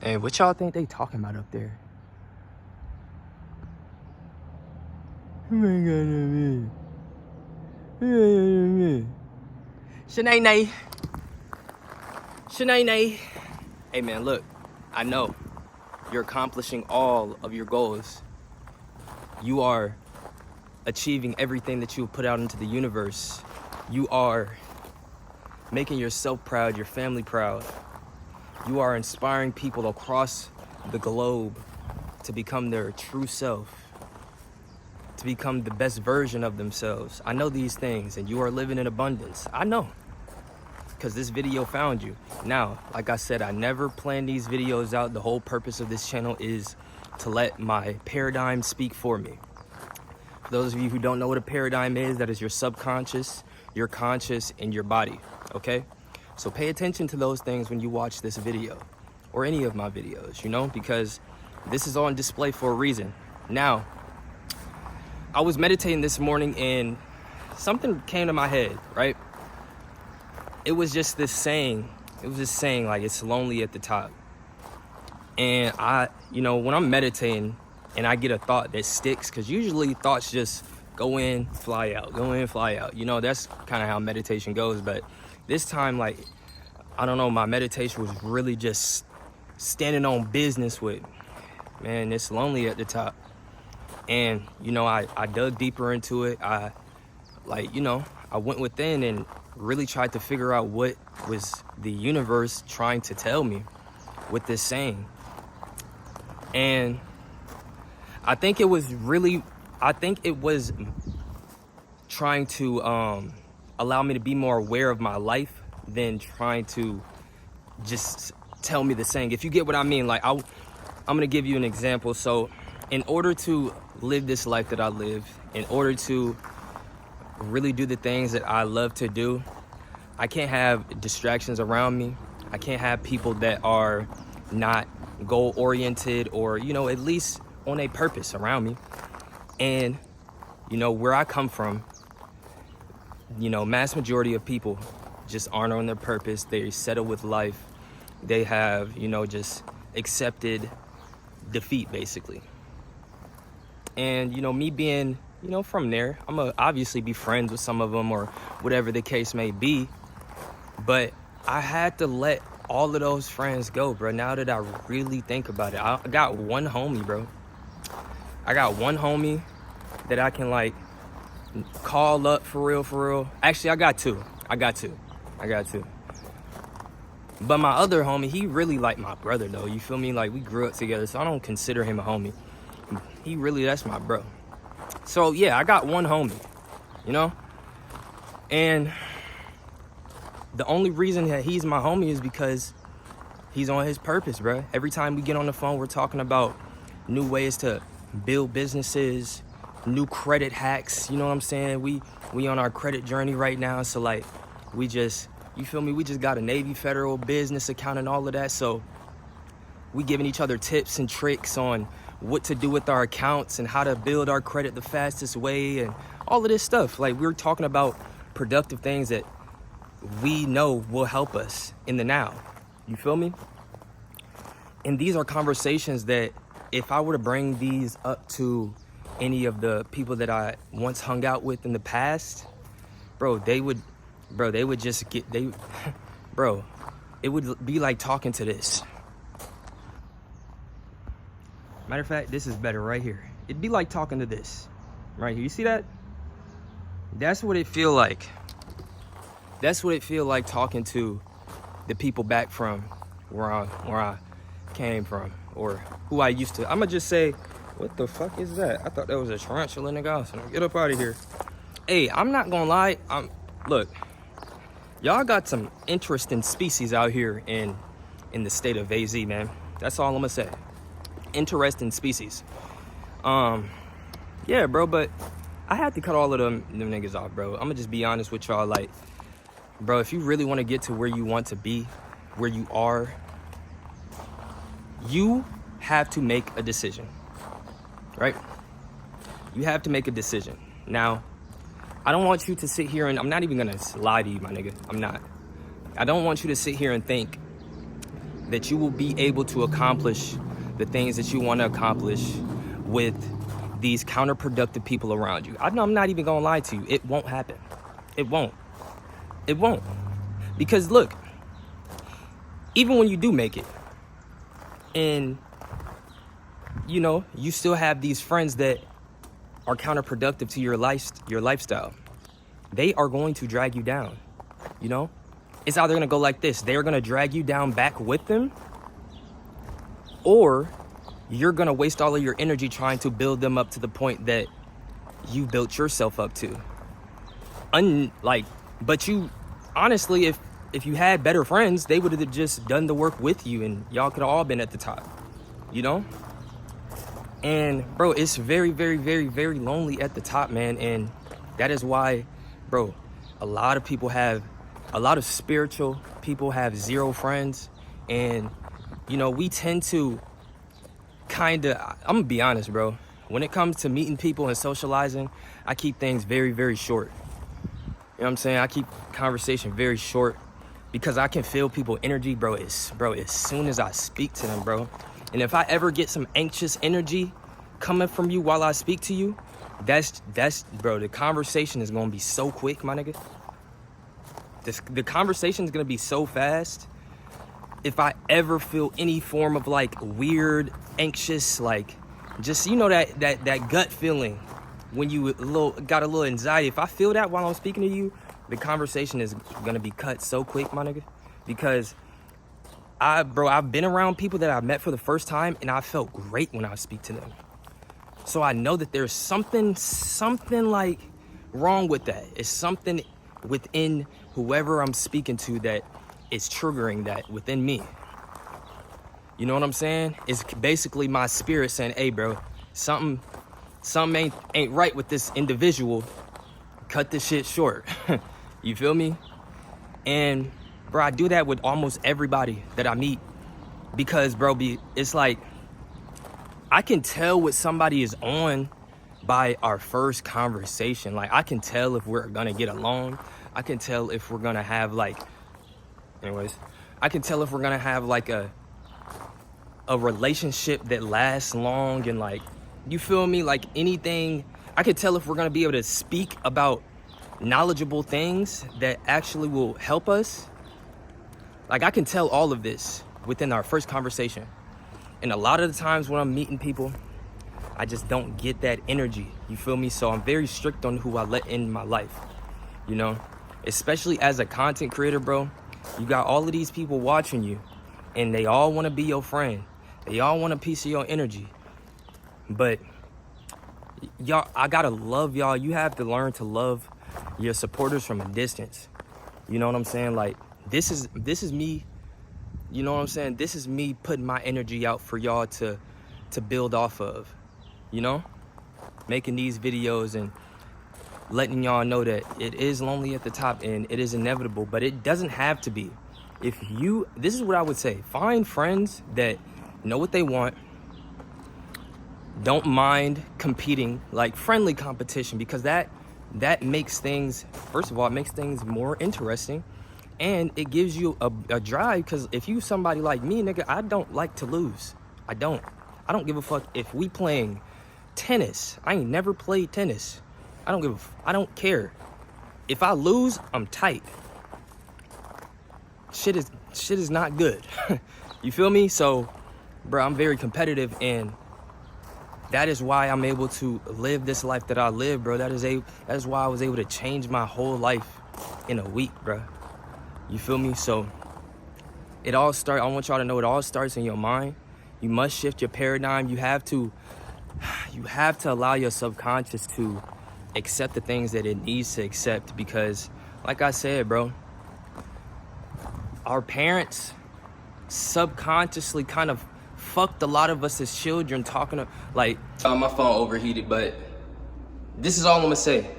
Hey, what y'all think they talking about up there? Who ain't got no me? Who ain't got no me? Shanae. Shanae. Hey man, look, I know you're accomplishing all of your goals. You are achieving everything that you put out into the universe. You are making yourself proud, your family proud. You are inspiring people across the globe to become their true self, to become the best version of themselves. I know these things, and you are living in abundance. I know, because this video found you. Now, like I said, I never plan these videos out. The whole purpose of this channel is to let my paradigm speak for me. For those of you who don't know what a paradigm is, that is your subconscious, your conscious, and your body, okay? So pay attention to those things when you watch this video, or any of my videos, you know, because this is on display for a reason. Now, I was meditating this morning and something came to my head, right? It was just this saying. It was this saying, like, it's lonely at the top. And when I'm meditating and I get a thought that sticks, because usually thoughts just go in, fly out, go in, fly out. You know, that's kind of how meditation goes. But this time, like, I don't know, my meditation was really just standing on business with, man, it's lonely at the top. And, I dug deeper into it. I went within and really tried to figure out what was the universe trying to tell me with this saying. And I think it was trying to allow me to be more aware of my life than trying to just tell me the saying. If you get what I mean, like I'm gonna give you an example. So in order to live this life that I live, in order to really do the things that I love to do, I can't have distractions around me. I can't have people that are not goal oriented or, at least on a purpose around me. And, where I come from, mass majority of people just aren't on their purpose. They settle with life. They have, just accepted defeat, basically. And, me being, from there, I'm gonna obviously be friends with some of them or whatever the case may be. But I had to let all of those friends go, bro. Now that I really think about it, I got one homie, bro. I got one homie that I can, like, call up for real. Actually, I got two. But my other homie, he really like my brother, though. You feel me? Like, we grew up together, so I don't consider him a homie. That's my bro. So, yeah, I got one homie, And the only reason that he's my homie is because he's on his purpose, bro. Every time we get on the phone, we're talking about new ways to build businesses, new credit hacks, you know what I'm saying? We on our credit journey right now, so, like, we just got a Navy Federal business account and all of that, so we giving each other tips and tricks on what to do with our accounts and how to build our credit the fastest way and all of this stuff. Like, we're talking about productive things that we know will help us in the now. You feel me? And these are conversations that if I were to bring these up to any of the people that I once hung out with in the past, it would be like talking to this. Matter of fact, this is better right here. It'd be like talking to this right here. You see that? That's what it feel like. That's what it feel like talking to the people back from where I came from, or who I used to. I'ma just say, what the fuck is that? I thought that was a tarantula, nigga. Get up out of here. Hey, I'm not gonna lie. Look, y'all got some interesting species out here in the state of AZ, man. That's all I'm gonna say. Interesting species. Yeah, bro, but I had to cut all of them niggas off, bro. I'm gonna just be honest with y'all. Like, bro, if you really want to get to where you want to be, where you are, you have to make a decision, right? You have to make a decision. Now, I don't want you to sit here and, I'm not even gonna lie to you, my nigga. I'm not. I don't want you to sit here and think that you will be able to accomplish the things that you want to accomplish with these counterproductive people around you. I'm not even gonna lie to you. It won't happen. It won't. It won't. Because look, even when you do make it, and you know, you still have these friends that are counterproductive to your lifestyle. They are going to drag you down, you know? It's either gonna go like this. They're gonna drag you down back with them, or you're gonna waste all of your energy trying to build them up to the point that you built yourself up to. But you, honestly, if you had better friends, they would have just done the work with you and y'all could have all been at the top, you know? And bro, it's very, very, very, very lonely at the top, man. And that is why, bro, a lot of spiritual people have zero friends. And, you know, we tend to I'm gonna be honest, bro. When it comes to meeting people and socializing, I keep things very, very short. You know what I'm saying? I keep conversation very short because I can feel people's energy, bro, as soon as I speak to them, bro. And if I ever get some anxious energy coming from you while I speak to you, that's bro, the conversation is gonna be so quick, my nigga. The conversation is gonna be so fast. If I ever feel any form of like weird, anxious, like just, you know, that gut feeling when you got a little anxiety, if I feel that while I'm speaking to you, the conversation is gonna be cut so quick, my nigga. Because I've been around people that I met for the first time and I felt great when I speak to them. So I know that there's something like wrong with that. It's something within whoever I'm speaking to that is triggering that within me. You know what I'm saying? It's basically my spirit saying, hey bro, something ain't right with this individual. Cut this shit short. You feel me? And bro, I do that with almost everybody that I meet. Because bro, it's like, I can tell what somebody is on by our first conversation. Like, I can tell if we're gonna get along. I can tell if we're gonna have like, I can tell if we're gonna have like a relationship that lasts long and like, you feel me? Like anything, I can tell if we're gonna be able to speak about knowledgeable things that actually will help us. Like, I can tell all of this within our first conversation. And a lot of the times when I'm meeting people, I just don't get that energy. You feel me? So I'm very strict on who I let in my life, you know? Especially as a content creator, bro. You got all of these people watching you and they all want to be your friend. They all want a piece of your energy. But y'all, I gotta love y'all. You have to learn to love your supporters from a distance. You know what I'm saying? Like, this is me. You know what I'm saying? This is me putting my energy out for y'all to build off of, you know? Making these videos and letting y'all know that it is lonely at the top and it is inevitable, but it doesn't have to be. This is what I would say. Find friends that know what they want, don't mind competing, like friendly competition, because that makes things, first of all, it makes things more interesting. And it gives you a drive, because if you somebody like me, nigga, I don't like to lose. I don't give a fuck if we playing tennis. I ain't never played tennis. I don't care. If I lose, I'm tight. Shit is not good. You feel me? So, bro, I'm very competitive, and that is why I'm able to live this life that I live, bro. That is why I was able to change my whole life in a week, bro. You feel me? So I want y'all to know it all starts in your mind. You must shift your paradigm. You have to allow your subconscious to accept the things that it needs to accept, because like I said, bro, our parents subconsciously kind of fucked a lot of us as children talking to, like, my phone overheated, but this is all I'm gonna say.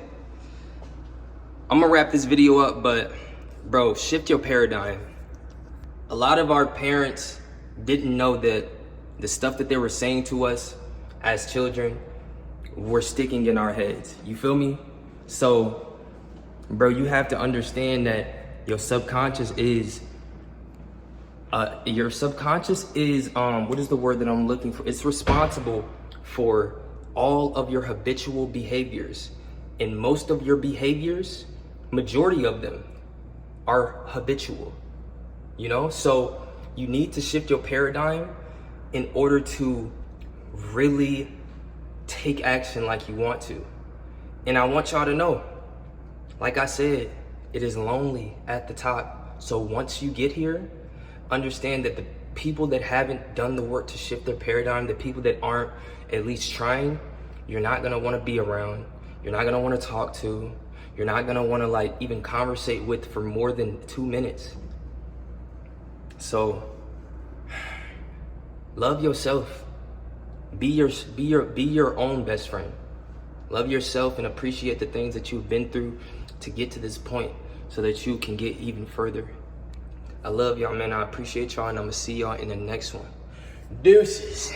I'm gonna wrap this video up, but bro, shift your paradigm. A lot of our parents didn't know that the stuff that they were saying to us as children were sticking in our heads. You feel me? So, bro, you have to understand that your subconscious is Your subconscious is, what is the word that I'm looking for? It's responsible for all of your habitual behaviors. And most of your behaviors, majority of them, are habitual, you know? So you need to shift your paradigm in order to really take action like you want to. And I want y'all to know, like I said, it is lonely at the top. So once you get here, understand that the people that haven't done the work to shift their paradigm, the people that aren't at least trying, you're not gonna wanna be around. You're not gonna wanna talk to. You're not gonna wanna like even conversate with for more than 2 minutes. So love yourself. Be your own best friend. Love yourself and appreciate the things that you've been through to get to this point so that you can get even further. I love y'all, man. I appreciate y'all, and I'm gonna see y'all in the next one. Deuces.